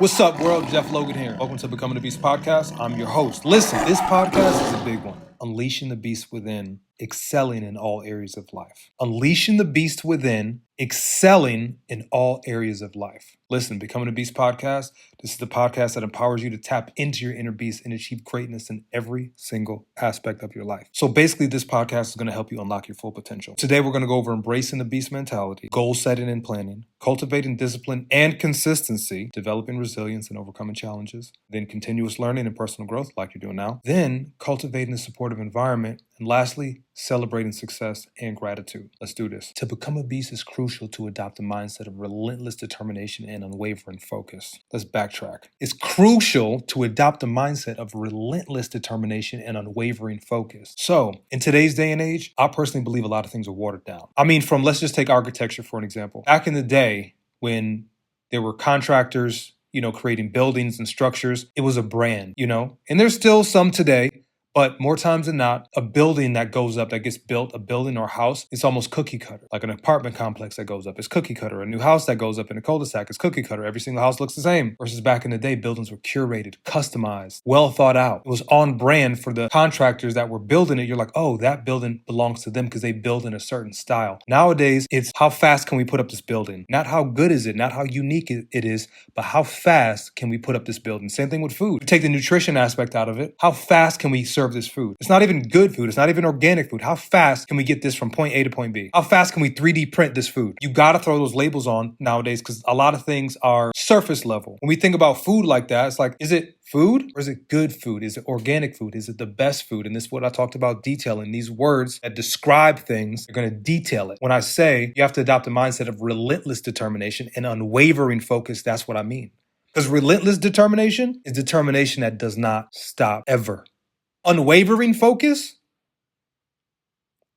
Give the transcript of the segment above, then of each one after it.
What's up, world? Jeff Logan here. Welcome to Becoming the Beast podcast. I'm your host. Listen, this podcast is a big one. Unleashing the beast within, excelling in all areas of life. Unleashing the beast within, excelling in all areas of life. Listen, Becoming the Beast podcast, this is the podcast that empowers you to tap into your inner beast and achieve greatness in every single aspect of your life. So basically, this podcast is going to help you unlock your full potential. Today, we're going to go over embracing the beast mentality, goal setting and planning, cultivating discipline and consistency, developing resilience and overcoming challenges, then continuous learning and personal growth like you're doing now, then cultivating a supportive environment, and lastly, celebrating success and gratitude. Let's do this. To become a beast is crucial to adopt a mindset of relentless determination and unwavering focus. Let's backtrack. It's crucial to adopt a mindset of relentless determination and unwavering focus. So, in today's day and age, I personally believe a lot of things are watered down. Let's just take architecture for an example. Back in the day, when there were contractors, creating buildings and structures, it was a brand, and there's still some today. But more times than not, a building that goes up, that gets built, a building or house, it's almost cookie cutter. Like an apartment complex that goes up is cookie cutter. A new house that goes up in a cul-de-sac is cookie cutter. Every single house looks the same. Versus back in the day, buildings were curated, customized, well thought out. It was on brand for the contractors that were building it. You're like, oh, that building belongs to them because they build in a certain style. Nowadays, it's how fast can we put up this building? Not how good is it, not how unique it is, but how fast can we put up this building? Same thing with food. Take the nutrition aspect out of it. How fast can we serve this food? It's not even good food. It's not even organic food. How fast can we get this from point A to point B? How fast can we 3D print this food? You got to throw those labels on nowadays because a lot of things are surface level. When we think about food like that, it's like, is it food or is it good food? Is it organic food? Is it the best food? And this is what I talked about detailing. These words that describe things are going to detail it. When I say you have to adopt a mindset of relentless determination and unwavering focus, that's what I mean. Because relentless determination is determination that does not stop ever. Unwavering focus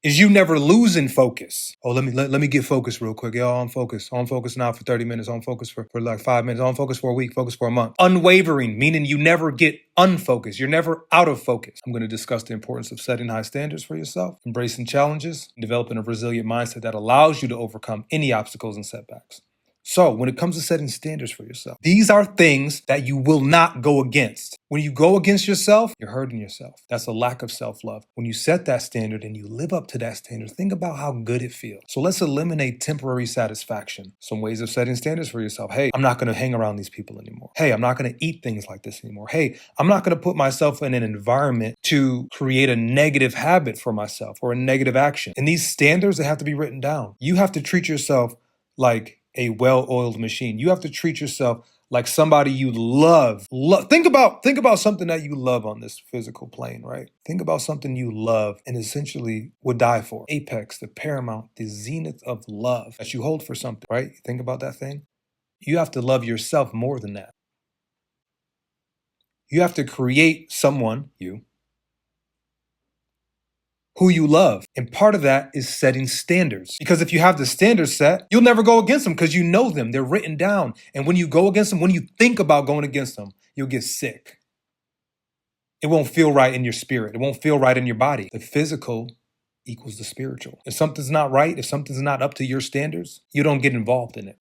is you never losing focus. Oh, let me get focused real quick. Yo, I'm focused. I'm focused now for 30 minutes. I'm focused for like 5 minutes. I'm focused for a week, focused for a month. Unwavering, meaning you never get unfocused. You're never out of focus. I'm going to discuss the importance of setting high standards for yourself, embracing challenges, and developing a resilient mindset that allows you to overcome any obstacles and setbacks. So when it comes to setting standards for yourself, these are things that you will not go against. When you go against yourself, you're hurting yourself. That's a lack of self-love. When you set that standard and you live up to that standard, think about how good it feels. So let's eliminate temporary satisfaction. Some ways of setting standards for yourself. Hey, I'm not going to hang around these people anymore. Hey, I'm not going to eat things like this anymore. Hey, I'm not going to put myself in an environment to create a negative habit for myself or a negative action. And these standards, they have to be written down. You have to treat yourself like a well-oiled machine. You have to treat yourself like somebody you love. Think about something that you love on this physical plane, right? Think about something you love and essentially would die for. Apex, the paramount, the zenith of love that you hold for something, right? Think about that thing. You have to love yourself more than that. You have to create someone, who you love. And part of that is setting standards. Because if you have the standards set, you'll never go against them because you know them. They're written down. And when you go against them, when you think about going against them, you'll get sick. It won't feel right in your spirit. It won't feel right in your body. The physical equals the spiritual. If something's not right, if something's not up to your standards, you don't get involved in it.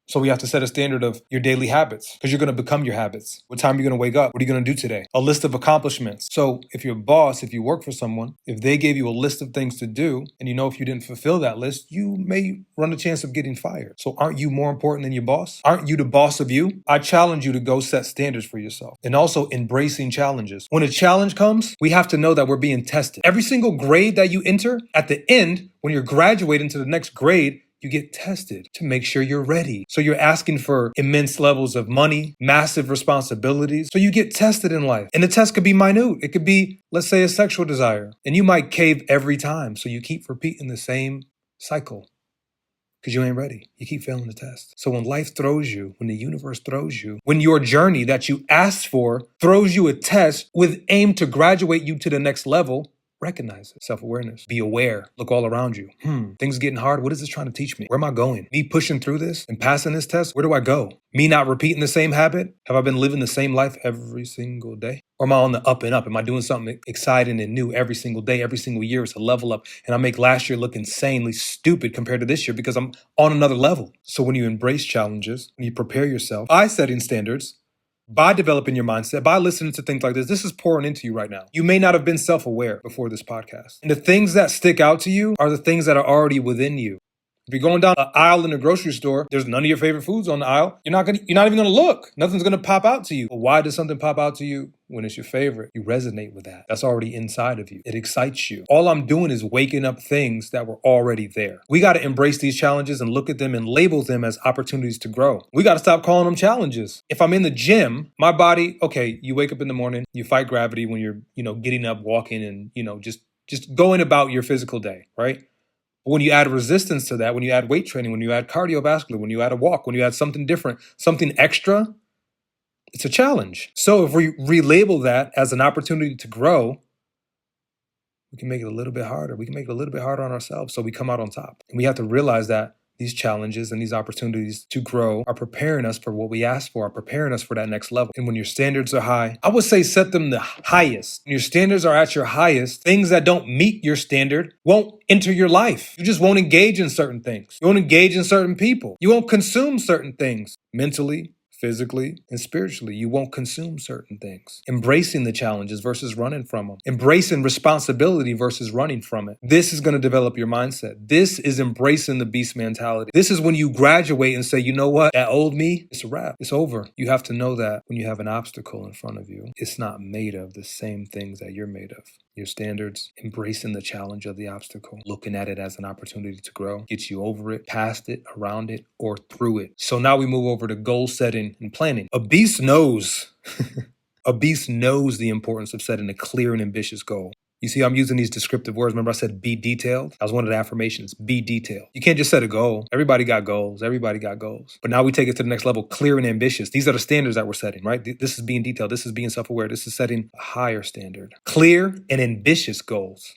So we have to set a standard of your daily habits because you're going to become your habits. What time are you going to wake up? What are you going to do today? A list of accomplishments. So if you're a boss, if you work for someone, if they gave you a list of things to do, and if you didn't fulfill that list, you may run a chance of getting fired. So aren't you more important than your boss? Aren't you the boss of you? I challenge you to go set standards for yourself and also embracing challenges. When a challenge comes, we have to know that we're being tested. Every single grade that you enter, at the end, when you're graduating to the next grade, you get tested to make sure you're ready. So you're asking for immense levels of money, massive responsibilities. So you get tested in life. And the test could be minute. It could be, let's say, a sexual desire. And you might cave every time. So you keep repeating the same cycle because you ain't ready. You keep failing the test. So when life throws you, when the universe throws you, when your journey that you asked for throws you a test with aim to graduate you to the next level, Recognize it. Self-awareness. Be aware. Look all around you. Things getting hard. What is this trying to teach me? Where am I going? Me pushing through this and passing this test? Where do I go? Me not repeating the same habit? Have I been living the same life every single day? Or am I on the up and up? Am I doing something exciting and new every single day, every single year? It's a level up. And I make last year look insanely stupid compared to this year because I'm on another level. So when you embrace challenges, when you prepare yourself by setting standards, by developing your mindset, by listening to things like this is pouring into you right now. You may not have been self-aware before this podcast. And the things that stick out to you are the things that are already within you. If you're going down an aisle in a grocery store, there's none of your favorite foods on the aisle. You're not even gonna look. Nothing's gonna pop out to you. But why does something pop out to you when it's your favorite? You resonate with that. That's already inside of you. It excites you. All I'm doing is waking up things that were already there. We gotta embrace these challenges and look at them and label them as opportunities to grow. We gotta stop calling them challenges. If I'm in the gym, my body, okay, you wake up in the morning, you fight gravity when you're, getting up, walking, and, just going about your physical day, right? When you add resistance to that, when you add weight training, when you add cardiovascular, when you add a walk, when you add something different, something extra, it's a challenge. So if we relabel that as an opportunity to grow, we can make it a little bit harder. We can make it a little bit harder on ourselves so we come out on top. And we have to realize that these challenges and these opportunities to grow are preparing us for what we asked for, are preparing us for that next level. And when your standards are high, I would say set them the highest. When your standards are at your highest, things that don't meet your standard won't enter your life. You just won't engage in certain things. You won't engage in certain people. You won't consume certain things mentally, physically, and spiritually. You won't consume certain things. Embracing the challenges versus running from them. Embracing responsibility versus running from it. This is going to develop your mindset. This is embracing the beast mentality. This is when you graduate and say, you know what? That old me, it's a wrap. It's over. You have to know that when you have an obstacle in front of you, it's not made of the same things that you're made of. Your standards, embracing the challenge of the obstacle, looking at it as an opportunity to grow, get you over it, past it, around it, or through it. So now we move over to goal setting and planning. A beast knows the importance of setting a clear and ambitious goal. You see, I'm using these descriptive words. Remember I said be detailed? That was one of the affirmations, be detailed. You can't just set a goal. Everybody got goals. But now we take it to the next level, clear and ambitious. These are the standards that we're setting, right? This is being detailed. This is being self-aware. This is setting a higher standard. Clear and ambitious goals.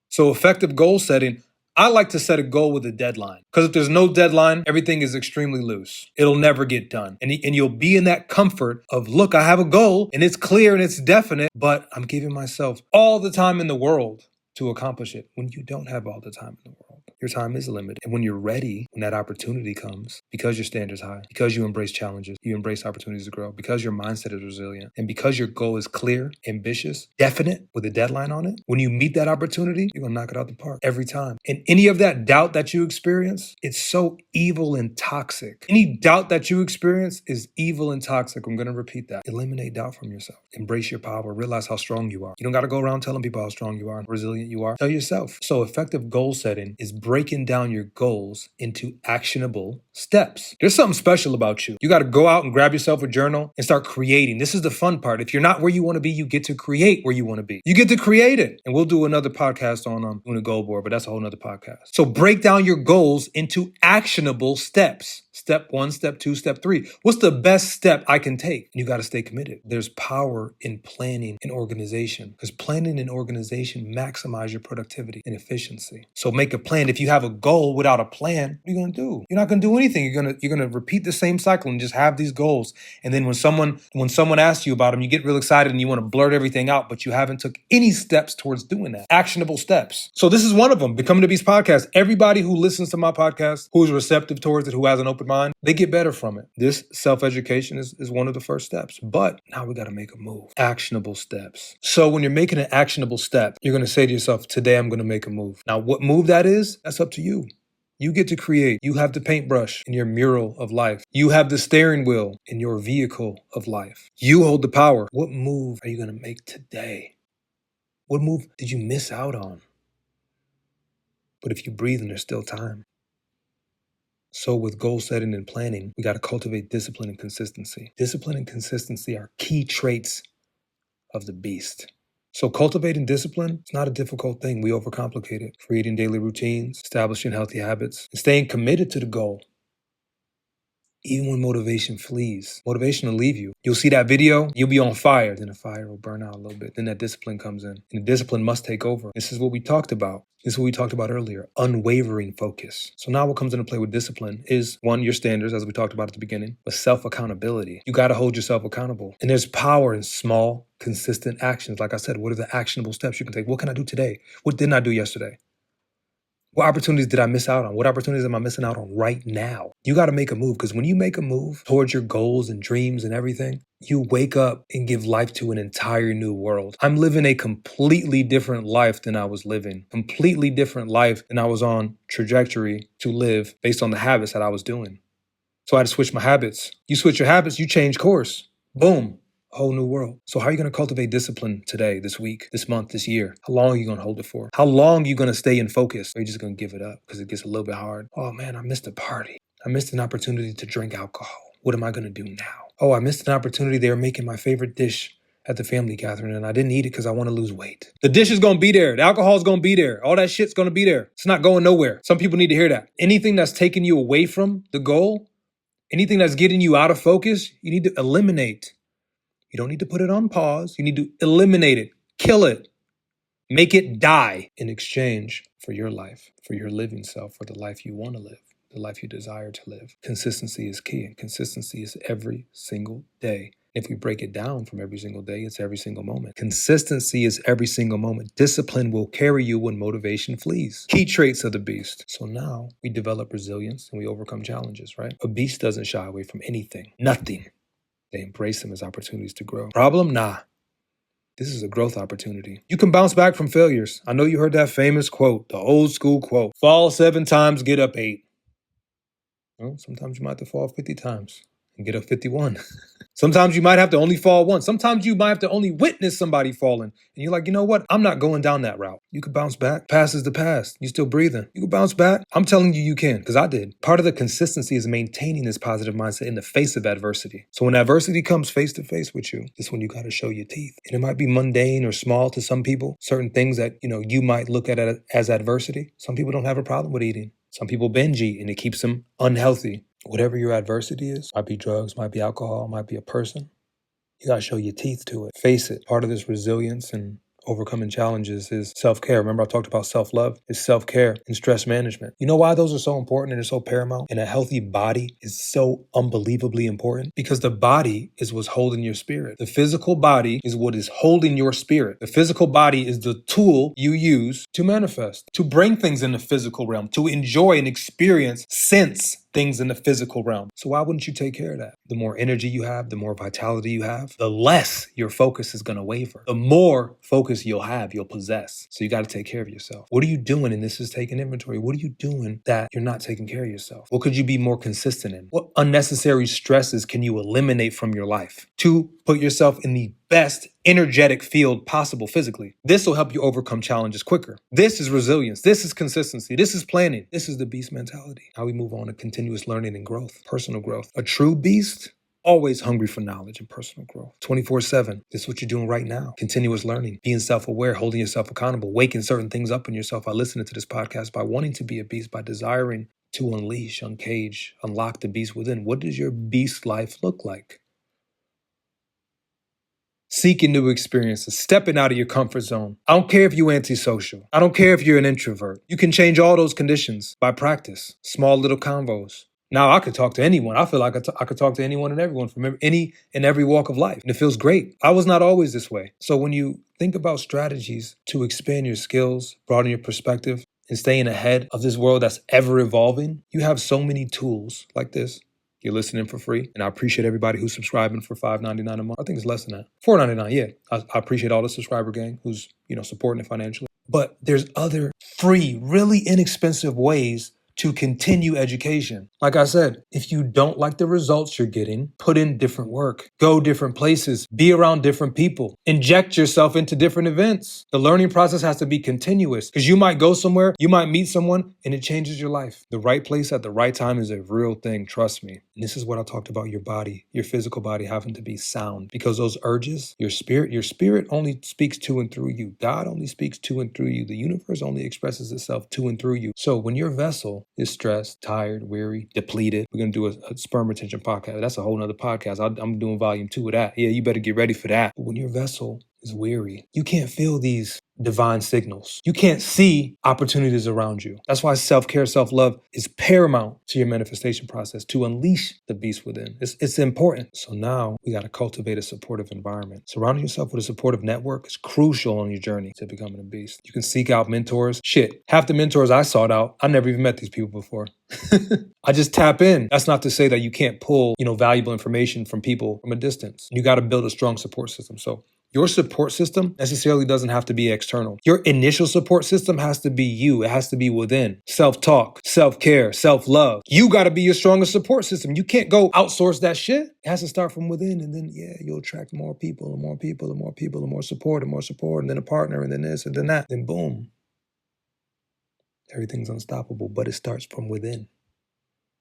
So effective goal setting, I like to set a goal with a deadline, because if there's no deadline, everything is extremely loose. It'll never get done. And you'll be in that comfort of, look, I have a goal and it's clear and it's definite, but I'm giving myself all the time in the world to accomplish it. When you don't have all the time in the world, your time is limited. And when you're ready, when that opportunity comes, because your standard's high, because you embrace challenges, you embrace opportunities to grow, because your mindset is resilient, and because your goal is clear, ambitious, definite, with a deadline on it, when you meet that opportunity, you're gonna knock it out the park every time. And any of that doubt that you experience, it's so evil and toxic. Any doubt that you experience is evil and toxic. I'm gonna repeat that. Eliminate doubt from yourself. Embrace your power. Realize how strong you are. You don't gotta go around telling people how strong you are and resilient you are. Tell yourself. So effective goal setting is breaking down your goals into actionable steps. There's something special about you. You got to go out and grab yourself a journal and start creating. This is the fun part. If you're not where you want to be, you get to create where you want to be. You get to create it. And we'll do another podcast on doing a goal board, but that's a whole nother podcast. So break down your goals into actionable steps. Step 1, step 2, step 3. What's the best step I can take? You got to stay committed. There's power in planning and organization, because planning and organization maximize your productivity and efficiency. So make a plan. If you have a goal without a plan, what are you going to do? You're not going to do anything. You're going to repeat the same cycle and just have these goals. And then when someone asks you about them, you get real excited and you want to blurt everything out, but you haven't took any steps towards doing that. Actionable steps. So this is one of them. Becoming the Beast podcast. Everybody who listens to my podcast, who's receptive towards it, who has an open mind, they get better from it. This self-education is one of the first steps. But now we got to make a move. Actionable steps. So when you're making an actionable step, you're going to say to yourself, today I'm going to make a move. Now what move that is, that's up to you. You get to create. You have the paintbrush in your mural of life. You have the steering wheel in your vehicle of life. You hold the power. What move are you going to make today? What move did you miss out on? But if you breathe and there's still time. So with goal setting and planning, we got to cultivate discipline and consistency. Discipline and consistency are key traits of the beast. So cultivating discipline, it's not a difficult thing. We overcomplicate it. Creating daily routines, establishing healthy habits, and staying committed to the goal. Even when motivation flees, motivation will leave you. You'll see that video, you'll be on fire. Then the fire will burn out a little bit. Then that discipline comes in. And the discipline must take over. This is what we talked about. This is what we talked about earlier. Unwavering focus. So now what comes into play with discipline is, one, your standards, as we talked about at the beginning, but self-accountability. You got to hold yourself accountable. And there's power in small, consistent actions. Like I said, what are the actionable steps you can take? What can I do today? What didn't I do yesterday? What opportunities did I miss out on? What opportunities am I missing out on right now? You got to make a move, because when you make a move towards your goals and dreams and everything, you wake up and give life to an entire new world. I'm living a completely different life than I was living. Completely different life than I was on trajectory to live based on the habits that I was doing. So I had to switch my habits. You switch your habits, you change course. Boom. Whole new world. So how are you going to cultivate discipline today, this week, this month, this year? How long are you going to hold it for? How long are you going to stay in focus? Or are you just going to give it up because it gets a little bit hard? Oh man, I missed a party. I missed an opportunity to drink alcohol. What am I going to do now? Oh, I missed an opportunity. They were making my favorite dish at the family gathering and I didn't eat it because I want to lose weight. The dish is going to be there. The alcohol is going to be there. All that shit's going to be there. It's not going nowhere. Some people need to hear that. Anything that's taking you away from the goal, anything that's getting you out of focus, you need to eliminate. You don't need to put it on pause. You need to eliminate it, kill it, make it die in exchange for your life, for your living self, for the life you want to live, the life you desire to live. Consistency is key, and consistency is every single day. If we break it down from every single day, it's every single moment. Consistency is every single moment. Discipline will carry you when motivation flees. Key traits of the beast. So now we develop resilience and we overcome challenges, right? A beast doesn't shy away from anything, nothing. They embrace them as opportunities to grow. Problem? Nah. This is a growth opportunity. You can bounce back from failures. I know you heard that famous quote, the old school quote, fall 7 times, get up 8. Well, sometimes you might have to fall 50 times and get up 51. Sometimes you might have to only fall once. Sometimes you might have to only witness somebody falling. And you're like, you know what? I'm not going down that route. You could bounce back. Past is the past. You still breathing. You can bounce back. I'm telling you, you can, because I did. Part of the consistency is maintaining this positive mindset in the face of adversity. So when adversity comes face to face with you, this is when you got to show your teeth. And it might be mundane or small to some people. Certain things that, you might look at it as adversity. Some people don't have a problem with eating. Some people binge eat and it keeps them unhealthy. Whatever your adversity is, might be drugs, might be alcohol, might be a person, you gotta show your teeth to it. Face it. Part of this resilience and overcoming challenges is self-care. Remember I talked about self-love? It's self-care and stress management. You know why those are so important and they're so paramount? And a healthy body is so unbelievably important? Because the body is what's holding your spirit. The physical body is what is holding your spirit. The physical body is the tool you use to manifest, to bring things in the physical realm, to enjoy and experience, sense things in the physical realm. So why wouldn't you take care of that? The more energy you have, the more vitality you have, the less your focus is going to waver. The more focus you'll have, you'll possess. So you got to take care of yourself. What are you doing? And this is taking inventory. What are you doing that you're not taking care of yourself? What could you be more consistent in? What unnecessary stresses can you eliminate from your life to put yourself in the best energetic field possible physically? This will help you overcome challenges quicker. This is resilience. This is consistency. This is planning. This is the beast mentality. How we move on to continuous learning and growth, personal growth. A true beast, always hungry for knowledge and personal growth. 24/7. This is what you're doing right now. Continuous learning, being self-aware, holding yourself accountable, waking certain things up in yourself by listening to this podcast, by wanting to be a beast, by desiring to unleash, uncage, unlock the beast within. What does your beast life look like? Seeking new experiences, stepping out of your comfort zone. I don't care if you're antisocial. I don't care if you're an introvert. You can change all those conditions by practice, small little convos. Now I could talk to anyone. I feel like I could talk to anyone and everyone from any and every walk of life. And it feels great. I was not always this way. So when you think about strategies to expand your skills, broaden your perspective, and staying ahead of this world that's ever evolving, you have so many tools like this. You're listening for free. And I appreciate everybody who's subscribing for $5.99 a month. I think it's less than that. $4.99, yeah. I appreciate all the subscriber gang who's, supporting it financially. But there's other free, really inexpensive ways to continue education. Like I said, if you don't like the results you're getting, put in different work, go different places, be around different people, inject yourself into different events. The learning process has to be continuous because you might go somewhere, you might meet someone, and it changes your life. The right place at the right time is a real thing, trust me. And this is what I talked about your body, your physical body having to be sound because those urges, your spirit only speaks to and through you. God only speaks to and through you. The universe only expresses itself to and through you. So when your vessel is stressed, tired, weary, depleted. We're going to do a sperm retention podcast. That's a whole nother podcast. I'm doing volume 2 of that. Yeah, you better get ready for that. But when your vessel is weary, you can't feel these divine signals. You can't see opportunities around you. That's why self-care, self-love is paramount to your manifestation process, to unleash the beast within. It's important. So now we got to cultivate a supportive environment. Surrounding yourself with a supportive network is crucial on your journey to becoming a beast. You can seek out mentors. Shit, half the mentors I sought out, I never even met these people before. I just tap in. That's not to say that you can't pull, valuable information from people from a distance. You got to build a strong support system. So your support system necessarily doesn't have to be external. Your initial support system has to be you. It has to be within. Self-talk, self-care, self-love. You got to be your strongest support system. You can't go outsource that shit. It has to start from within, and then, you'll attract more people and more people and more people and more support, and then a partner, and then this and then that. Then boom. Everything's unstoppable, but it starts from within.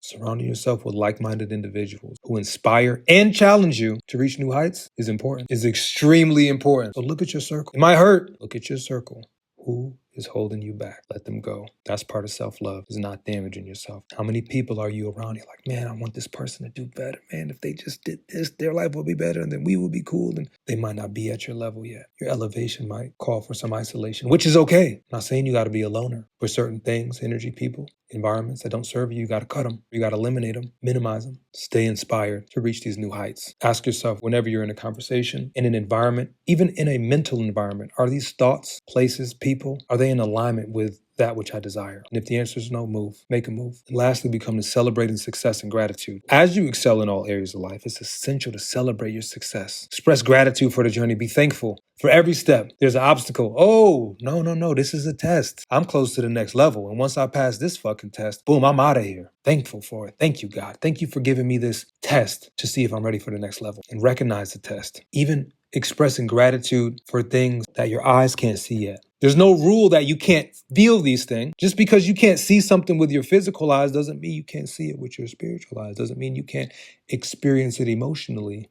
Surrounding yourself with like-minded individuals who inspire and challenge you to reach new heights is important, is extremely important. So look at your circle. It might hurt. Look at your circle. Who is holding you back? Let them go. That's part of self-love, is not damaging yourself. How many people are you around? You're like, man, I want this person to do better. Man, if they just did this, their life will be better, and then we will be cool. And they might not be at your level yet. Your elevation might call for some isolation, which is okay. I'm not saying you got to be a loner. For certain things, energy, people, environments that don't serve you, you got to cut them. You got to eliminate them, minimize them. Stay inspired to reach these new heights. Ask yourself, whenever you're in a conversation, in an environment, even in a mental environment, are these thoughts, places, people, are they in alignment with that which I desire? And if the answer is no, move. Make a move. And lastly, become to celebrating success and gratitude. As you excel in all areas of life, it's essential to celebrate your success. Express gratitude for the journey. Be thankful for every step. There's an obstacle. Oh, no. This is a test. I'm close to the next level. And once I pass this fucking test, boom, I'm out of here. Thankful for it. Thank you, God. Thank you for giving me this test to see if I'm ready for the next level. And recognize the test. Even expressing gratitude for things that your eyes can't see yet. There's no rule that you can't feel these things. Just because you can't see something with your physical eyes doesn't mean you can't see it with your spiritual eyes. Doesn't mean you can't experience it emotionally.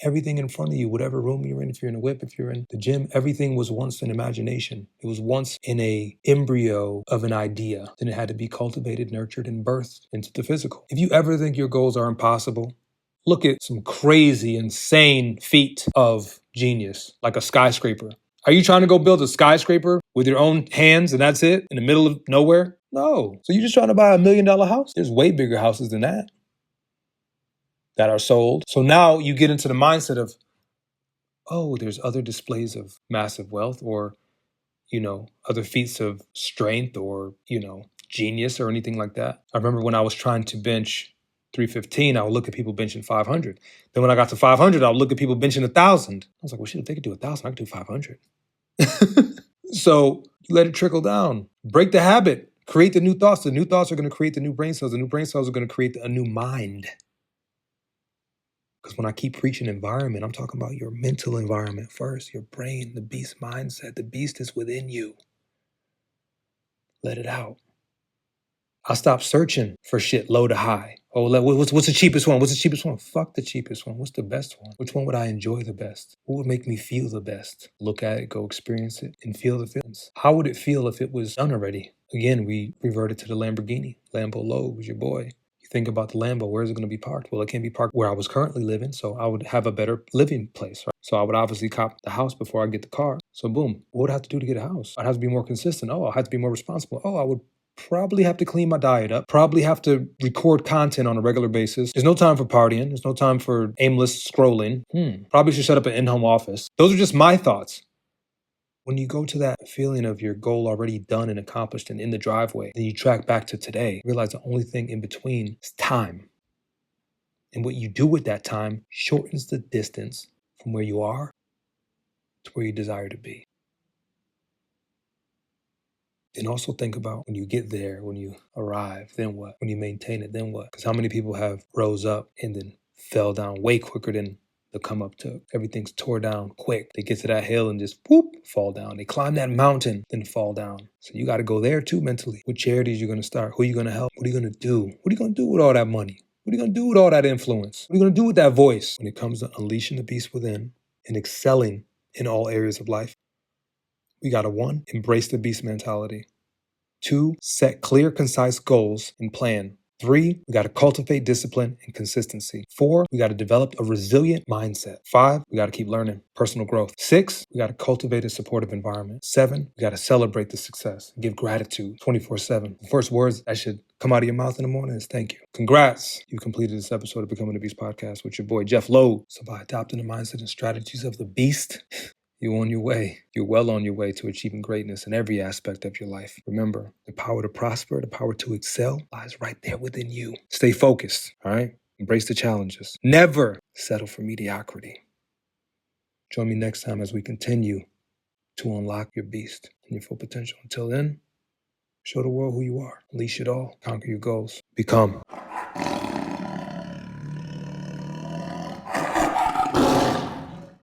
Everything in front of you, whatever room you're in, if you're in a whip, if you're in the gym, everything was once an imagination. It was once in a embryo of an idea. Then it had to be cultivated, nurtured, and birthed into the physical. If you ever think your goals are impossible, look at some crazy, insane feat of genius, like a skyscraper. Are you trying to go build a skyscraper with your own hands and that's it, in the middle of nowhere? No. So you're just trying to buy $1 million house? There's way bigger houses than that are sold. So now you get into the mindset of, oh, there's other displays of massive wealth, or, other feats of strength, or, genius or anything like that. I remember when I was trying to bench 315, I would look at people benching 500. Then when I got to 500, I would look at people benching 1,000. I was like, well, shit, if they could do 1,000, I could do 500. So let it trickle down. Break the habit. Create the new thoughts. The new thoughts are going to create the new brain cells. The new brain cells are going to create a new mind. Because when I keep preaching environment, I'm talking about your mental environment first, your brain, the beast mindset. The beast is within you. Let it out. I stopped searching for shit low to high. Oh, what's the cheapest one? What's the cheapest one? Fuck the cheapest one. What's the best one? Which one would I enjoy the best? What would make me feel the best? Look at it, go experience it, and feel the feelings. How would it feel if it was done already? Again, we reverted to the Lamborghini. Lambo Low was your boy. You think about the Lambo, where is it going to be parked? Well, it can't be parked where I was currently living, so I would have a better living place, right? So I would obviously cop the house before I get the car. So boom, what would I have to do to get a house? I'd have to be more consistent. Oh, I'd have to be more responsible. Oh, I would probably have to clean my diet up, probably have to record content on a regular basis. There's no time for partying. There's no time for aimless scrolling. Probably should set up an in-home office. Those are just my thoughts. When you go to that feeling of your goal already done and accomplished and in the driveway, then you track back to today, realize the only thing in between is time. And what you do with that time shortens the distance from where you are to where you desire to be. And also think about when you get there, when you arrive, then what? When you maintain it, then what? Because how many people have rose up and then fell down way quicker than the come up took? Everything's tore down quick. They get to that hill and just whoop, fall down. They climb that mountain, then fall down. So you got to go there too mentally. What charities you're going to start? Who are you going to help? What are you going to do? What are you going to do with all that money? What are you going to do with all that influence? What are you going to do with that voice? When it comes to unleashing the beast within and excelling in all areas of life, we got to, one, embrace the beast mentality. 2, set clear, concise goals and plan. 3, we got to cultivate discipline and consistency. 4, we got to develop a resilient mindset. 5, we got to keep learning, personal growth. 6, we got to cultivate a supportive environment. 7, we got to celebrate the success, give gratitude 24/7. The first words that should come out of your mouth in the morning is thank you. Congrats. You completed this episode of Becoming the Beast podcast with your boy, Jeff Lowe. So by adopting the mindset and strategies of the beast, you're on your way. You're well on your way to achieving greatness in every aspect of your life. Remember, the power to prosper, the power to excel lies right there within you. Stay focused, all right? Embrace the challenges. Never settle for mediocrity. Join me next time as we continue to unlock your beast and your full potential. Until then, show the world who you are. Unleash it all. Conquer your goals. Become